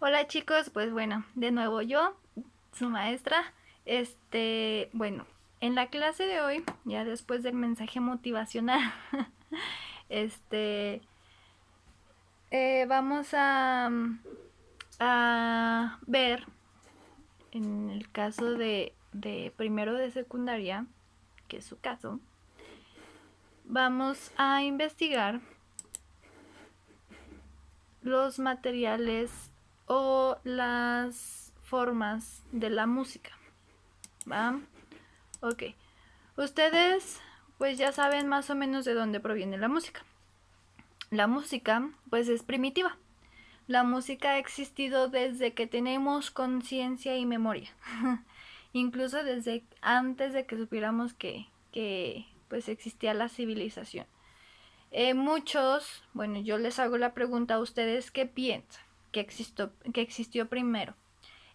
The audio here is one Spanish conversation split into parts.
Hola chicos, pues bueno, de nuevo yo, su maestra. Bueno, en la clase de hoy, ya después del mensaje motivacional, este, vamos a ver, en el caso de primero de secundaria, que es su caso, vamos a investigar los materiales o las formas de la música. ¿Va? Ok. Ustedes pues ya saben más o menos de dónde proviene la música. La música pues es primitiva. La música ha existido desde que tenemos conciencia y memoria. Incluso desde antes de que supiéramos que pues existía la civilización. Bueno, yo les hago la pregunta a ustedes, ¿qué piensan? Que existió primero?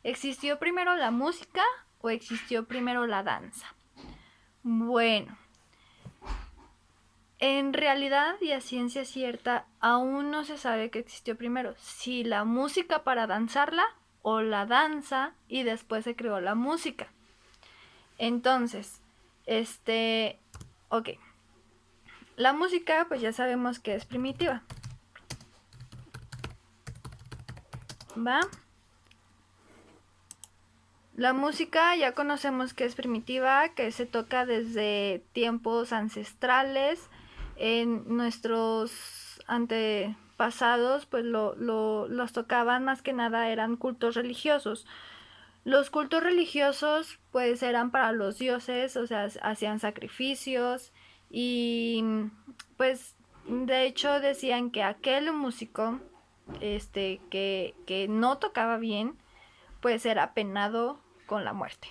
¿Existió primero la música o existió primero la danza? Bueno, en realidad y a ciencia cierta aún no se sabe qué existió primero, si la música para danzarla o la danza y después se creó la música. Entonces, ok, la música pues ya sabemos que es primitiva, ¿va? La música ya conocemos que es primitiva, que se toca desde tiempos ancestrales. En nuestros antepasados pues los tocaban, más que nada eran cultos religiosos. Los cultos religiosos pues eran para los dioses, o sea, hacían sacrificios y pues de hecho decían que aquel músico que no tocaba bien pues era penado con la muerte,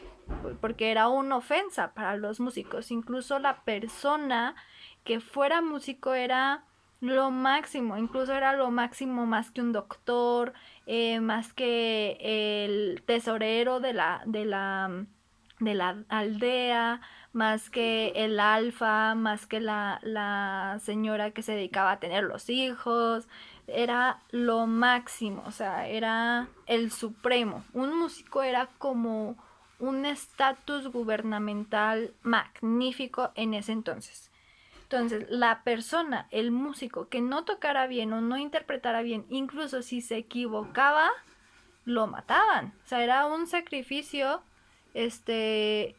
porque era una ofensa para los músicos. Incluso la persona que fuera músico era lo máximo, incluso era lo máximo más que un doctor, más que el tesorero de la aldea, más que el alfa, más que la señora que se dedicaba a tener los hijos. Era lo máximo, o sea, era el supremo. Un músico era como un estatus gubernamental magnífico en ese entonces. Entonces, la persona, el músico que no tocara bien o no interpretara bien, incluso si se equivocaba, lo mataban. O sea, era un sacrificio este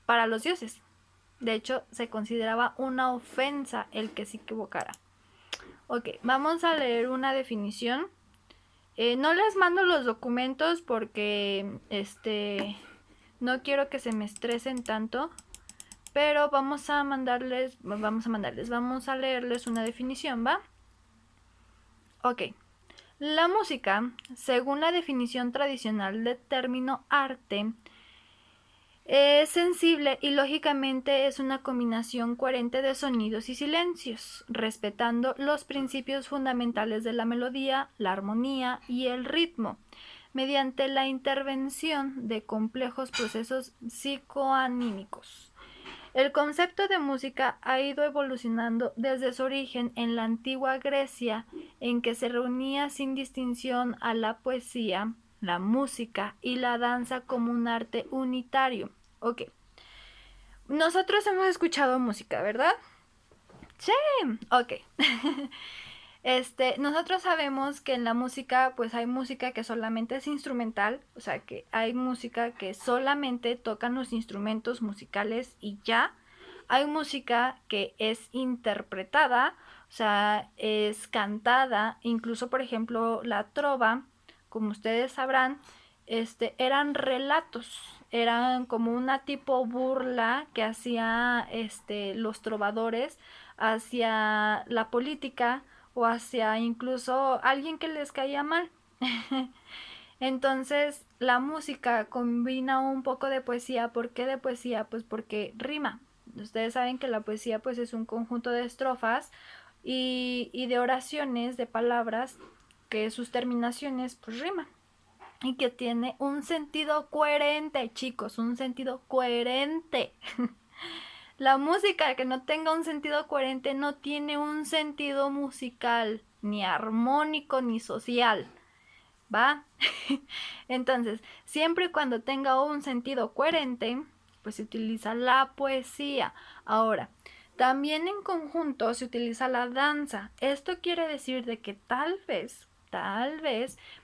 para los dioses. De hecho, se consideraba una ofensa el que se equivocara. Ok, vamos a leer una definición. No les mando los documentos porque no quiero que se me estresen tanto, pero vamos a leerles una definición, ¿va? Ok. La música, según la definición tradicional del término arte, es sensible y lógicamente es una combinación coherente de sonidos y silencios, respetando los principios fundamentales de la melodía, la armonía y el ritmo, mediante la intervención de complejos procesos psicoanímicos. El concepto de música ha ido evolucionando desde su origen en la antigua Grecia, en que se reunía sin distinción a la poesía, la música y la danza como un arte unitario. Ok. Nosotros hemos escuchado música, ¿verdad? Sí. Ok. Nosotros sabemos que en la música, pues hay música que solamente es instrumental, o sea, que hay música que solamente tocan los instrumentos musicales y ya. Hay música que es interpretada, o sea, es cantada, incluso por ejemplo la trova, como ustedes sabrán, eran relatos, eran como una tipo burla que hacía los trovadores hacia la política o hacia incluso alguien que les caía mal. Entonces la música combina un poco de poesía. ¿Por qué de poesía? Pues porque rima. Ustedes saben que la poesía pues es un conjunto de estrofas y de oraciones, de palabras que sus terminaciones pues riman y que tiene un sentido coherente, chicos, un sentido coherente. La música que no tenga un sentido coherente no tiene un sentido musical, ni armónico, ni social. ¿va? Entonces, siempre y cuando tenga un sentido coherente, pues se utiliza la poesía. Ahora, también en conjunto se utiliza la danza. Esto quiere decir de que tal vez,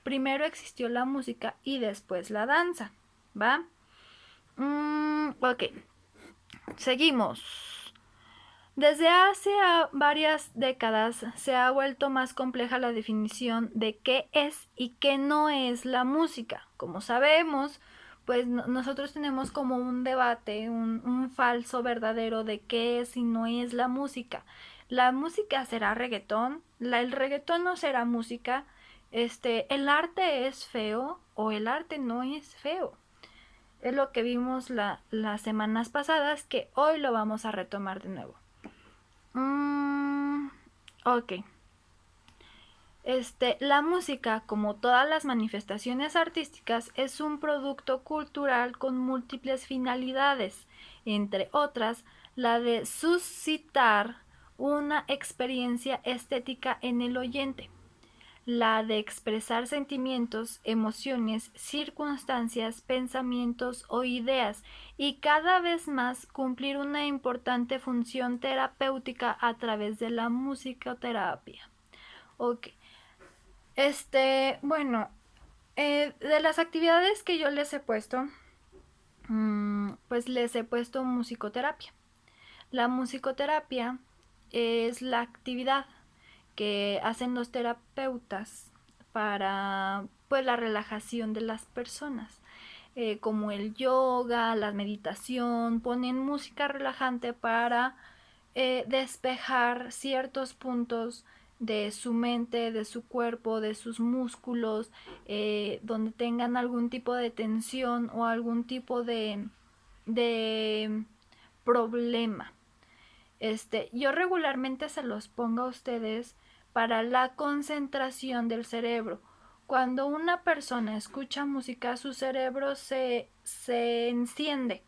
primero existió la música y después la danza, ¿va? Ok, seguimos. Desde hace varias décadas se ha vuelto más compleja la definición de qué es y qué no es la música. Como sabemos, pues nosotros tenemos como un debate, un falso verdadero de qué es y no es la música. ¿La música será reggaetón? ¿El reggaetón no será música? ¿El arte es feo o el arte no es feo? Es lo que vimos las semanas pasadas, que hoy lo vamos a retomar de nuevo. Ok. La música, como todas las manifestaciones artísticas, es un producto cultural con múltiples finalidades, entre otras, la de suscitar una experiencia estética en el oyente, la de expresar sentimientos, emociones, circunstancias, pensamientos o ideas, y cada vez más cumplir una importante función terapéutica a través de la musicoterapia. Ok. Bueno, de las actividades que yo les he puesto, pues les he puesto musicoterapia. La musicoterapia es la actividad que hacen los terapeutas para pues la relajación de las personas, como el yoga, la meditación, ponen música relajante para despejar ciertos puntos de su mente, de su cuerpo, de sus músculos, donde tengan algún tipo de tensión o algún tipo de problema. Yo regularmente se los pongo a ustedes para la concentración del cerebro. Cuando una persona escucha música, su cerebro se enciende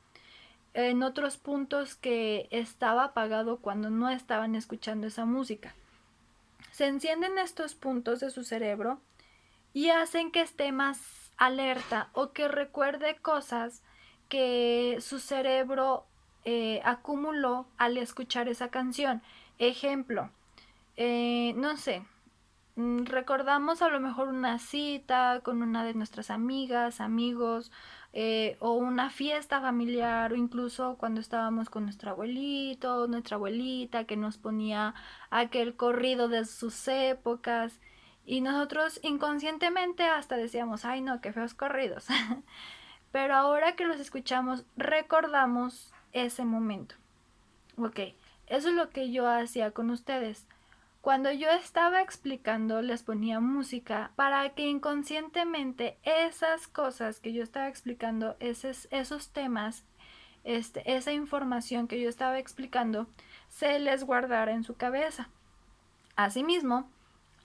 en otros puntos que estaba apagado cuando no estaban escuchando esa música. Se encienden estos puntos de su cerebro y hacen que esté más alerta o que recuerde cosas que su cerebro acumuló al escuchar esa canción. Ejemplo, no sé, recordamos a lo mejor una cita con una de nuestras amigas, amigos, o una fiesta familiar, o incluso cuando estábamos con nuestro abuelito, nuestra abuelita, que nos ponía aquel corrido de sus épocas, y nosotros inconscientemente hasta decíamos, ay no, qué feos corridos. Pero ahora que los escuchamos, recordamos ese momento. Ok, eso es lo que yo hacía con ustedes. Cuando yo estaba explicando, les ponía música para que inconscientemente esas cosas que yo estaba explicando, esos temas, esa información que yo estaba explicando, se les guardara en su cabeza. Asimismo,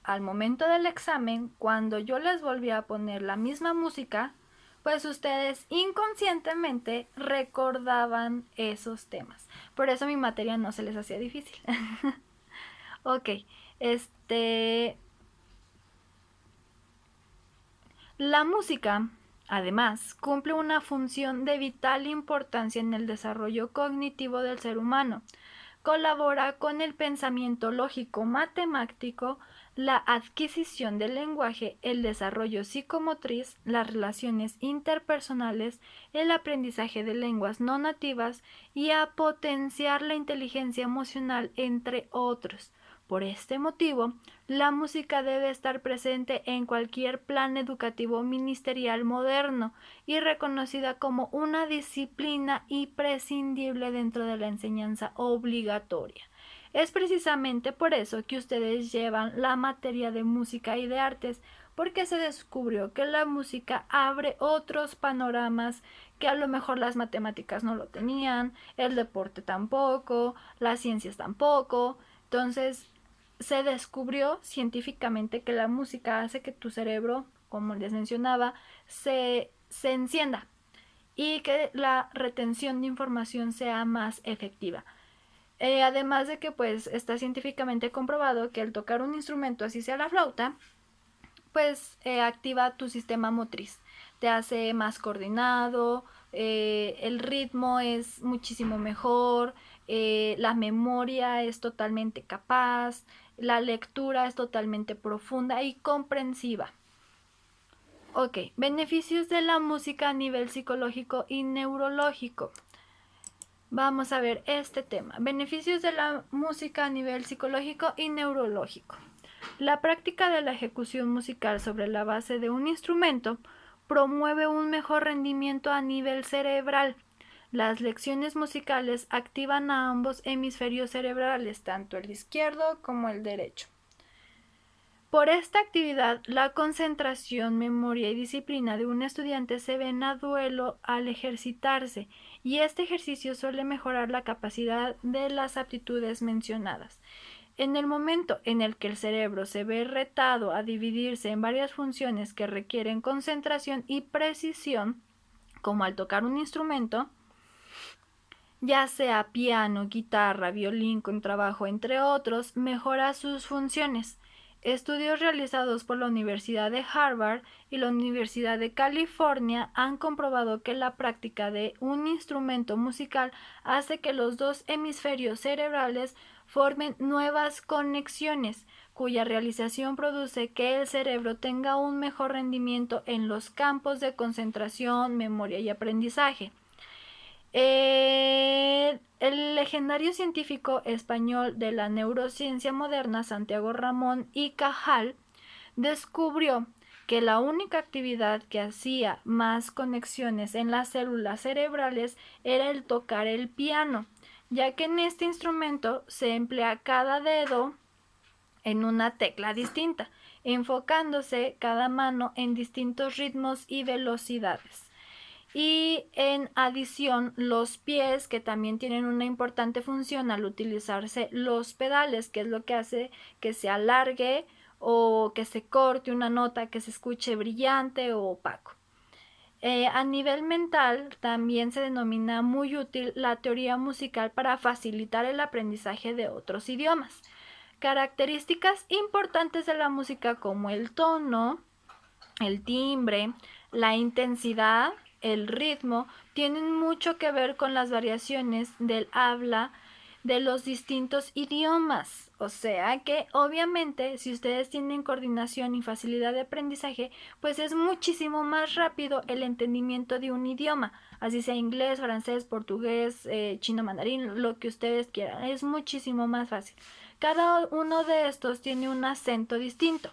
al momento del examen, cuando yo les volvía a poner la misma música, pues ustedes inconscientemente recordaban esos temas. Por eso mi materia no se les hacía difícil. Ok, la música, además, cumple una función de vital importancia en el desarrollo cognitivo del ser humano. Colabora con el pensamiento lógico matemático, la adquisición del lenguaje, el desarrollo psicomotriz, las relaciones interpersonales, el aprendizaje de lenguas no nativas y a potenciar la inteligencia emocional, entre otros. Por este motivo, la música debe estar presente en cualquier plan educativo ministerial moderno y reconocida como una disciplina imprescindible dentro de la enseñanza obligatoria. Es precisamente por eso que ustedes llevan la materia de música y de artes, porque se descubrió que la música abre otros panoramas que a lo mejor las matemáticas no lo tenían, el deporte tampoco, las ciencias tampoco. Entonces, se descubrió científicamente que la música hace que tu cerebro, como les mencionaba, se encienda y que la retención de información sea más efectiva. Además de que pues está científicamente comprobado que al tocar un instrumento, así sea la flauta, pues activa tu sistema motriz, te hace más coordinado, el ritmo es muchísimo mejor, la memoria es totalmente capaz, la lectura es totalmente profunda y comprensiva. Ok, beneficios de la música a nivel psicológico y neurológico. Vamos a ver este tema. Beneficios de la música a nivel psicológico y neurológico. La práctica de la ejecución musical sobre la base de un instrumento promueve un mejor rendimiento a nivel cerebral. Las lecciones musicales activan a ambos hemisferios cerebrales, tanto el izquierdo como el derecho. Por esta actividad, la concentración, memoria y disciplina de un estudiante se ven a duelo al ejercitarse, y este ejercicio suele mejorar la capacidad de las aptitudes mencionadas. En el momento en el que el cerebro se ve retado a dividirse en varias funciones que requieren concentración y precisión, como al tocar un instrumento, ya sea piano, guitarra, violín, contrabajo, entre otros, mejora sus funciones. Estudios realizados por la Universidad de Harvard y la Universidad de California han comprobado que la práctica de un instrumento musical hace que los dos hemisferios cerebrales formen nuevas conexiones, cuya realización produce que el cerebro tenga un mejor rendimiento en los campos de concentración, memoria y aprendizaje. El legendario científico español de la neurociencia moderna, Santiago Ramón y Cajal, descubrió que la única actividad que hacía más conexiones en las células cerebrales era el tocar el piano, ya que en este instrumento se emplea cada dedo en una tecla distinta, enfocándose cada mano en distintos ritmos y velocidades. Y en adición, los pies, que también tienen una importante función al utilizarse los pedales, que es lo que hace que se alargue o que se corte una nota, que se escuche brillante o opaco. A nivel mental, también se denomina muy útil la teoría musical para facilitar el aprendizaje de otros idiomas. Características importantes de la música como el tono, el timbre, la intensidad, el ritmo, tienen mucho que ver con las variaciones del habla de los distintos idiomas. O sea que obviamente si ustedes tienen coordinación y facilidad de aprendizaje, pues es muchísimo más rápido el entendimiento de un idioma, así sea inglés, francés, portugués, chino, mandarín, lo que ustedes quieran, es muchísimo más fácil. Cada uno de estos tiene un acento distinto.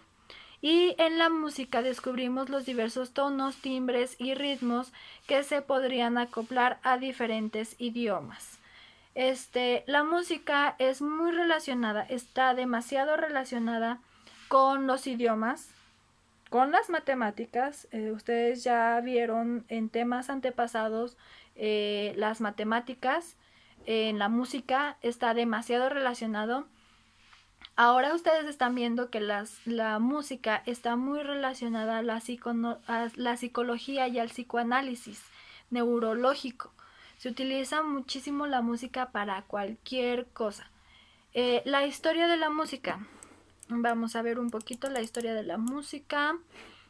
Y en la música descubrimos los diversos tonos, timbres y ritmos que se podrían acoplar a diferentes idiomas. La música es muy relacionada, está demasiado relacionada con los idiomas, con las matemáticas. Ustedes ya vieron en temas antepasados las matemáticas. En la música está demasiado relacionado. Ahora ustedes están viendo que la música está muy relacionada a la psicología y al psicoanálisis neurológico. Se utiliza muchísimo la música para cualquier cosa. La historia de la música. Vamos a ver un poquito la historia de la música.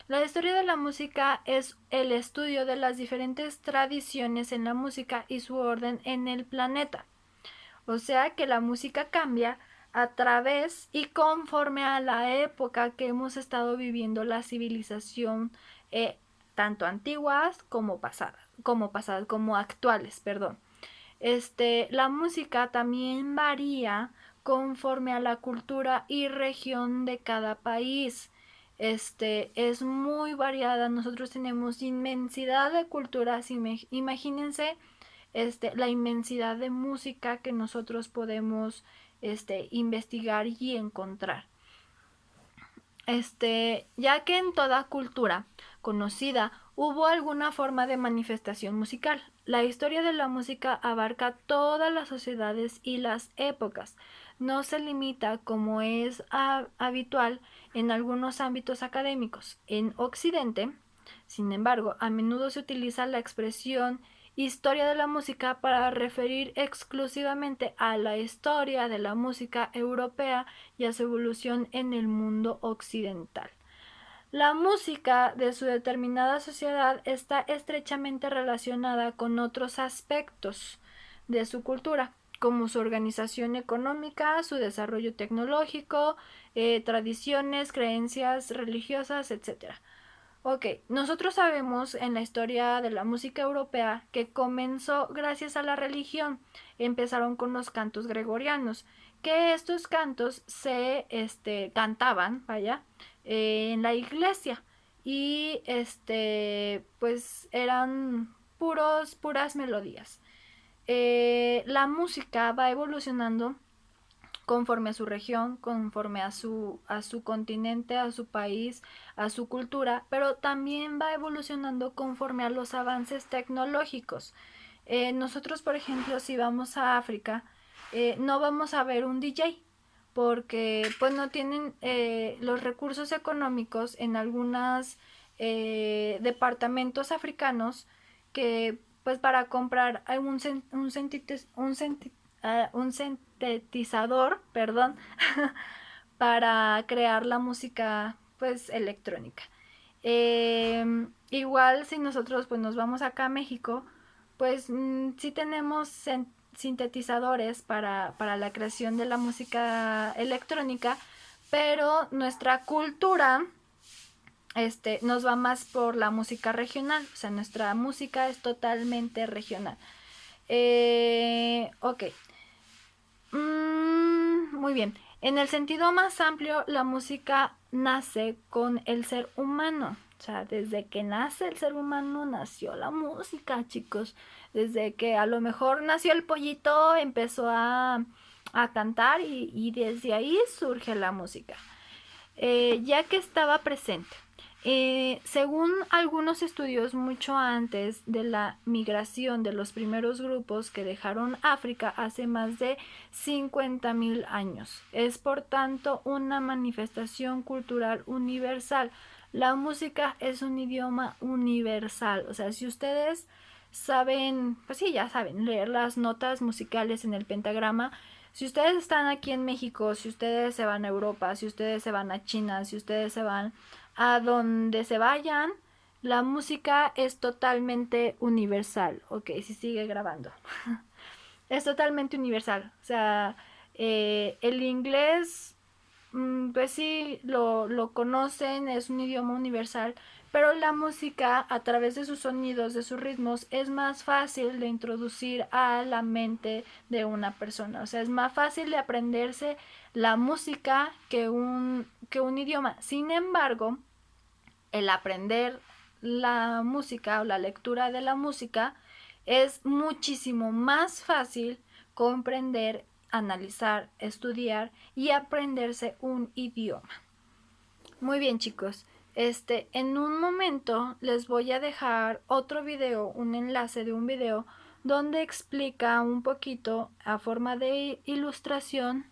La historia de la música es el estudio de las diferentes tradiciones en la música y su orden en el planeta. O sea que la música cambia a través y conforme a la época que hemos estado viviendo la civilización, tanto antiguas como como actuales, perdón. La música también varía conforme a la cultura y región de cada país. Es muy variada. Nosotros tenemos inmensidad de culturas. Imagínense la inmensidad de música que nosotros podemos investigar y encontrar. Ya que en toda cultura conocida hubo alguna forma de manifestación musical. La historia de la música abarca todas las sociedades y las épocas. No se limita, como es habitual en algunos ámbitos académicos. En Occidente, sin embargo, a menudo se utiliza la expresión historia de la música para referir exclusivamente a la historia de la música europea y a su evolución en el mundo occidental. La música de su determinada sociedad está estrechamente relacionada con otros aspectos de su cultura, como su organización económica, su desarrollo tecnológico, tradiciones, creencias religiosas, etc. Ok, nosotros sabemos en la historia de la música europea que comenzó gracias a la religión. Empezaron con los cantos gregorianos, que estos cantos se cantaban, vaya, en la iglesia y pues eran puras melodías. La música va evolucionando conforme a su región, conforme a su continente, a su país, a su cultura, pero también va evolucionando conforme a los avances tecnológicos. Nosotros, por ejemplo, si vamos a África, no vamos a ver un DJ porque pues no tienen los recursos económicos en algunos departamentos africanos que pues para comprar un sintetizador, perdón, para crear la música pues electrónica. Igual si nosotros pues nos vamos acá a México, pues sí tenemos sintetizadores para la creación de la música electrónica, pero nuestra cultura nos va más por la música regional, o sea, nuestra música es totalmente regional. Ok. Muy bien. En el sentido más amplio, la música nace con el ser humano. O sea, desde que nace el ser humano nació la música, chicos. Desde que a lo mejor nació el pollito, empezó a cantar y desde ahí surge la música. Ya que estaba presente. Según algunos estudios, mucho antes de la migración de los primeros grupos que dejaron África hace más de 50.000 años. Es por tanto una manifestación cultural universal. La música es un idioma universal. O sea, si ustedes saben, pues sí, ya saben, leer las notas musicales en el pentagrama, si ustedes están aquí en México, si ustedes se van a Europa, si ustedes se van a China, si ustedes se van a donde se vayan, la música es totalmente universal. Ok, si sigue grabando. Es totalmente universal. O sea, el inglés, pues sí, lo conocen, es un idioma universal, pero la música, a través de sus sonidos, de sus ritmos, es más fácil de introducir a la mente de una persona. O sea, es más fácil de aprenderse la música que un idioma. Sin embargo, el aprender la música o la lectura de la música es muchísimo más fácil comprender, analizar, estudiar y aprenderse un idioma. Muy bien, chicos. En un momento les voy a dejar otro video, un enlace de un video donde explica un poquito a forma de ilustración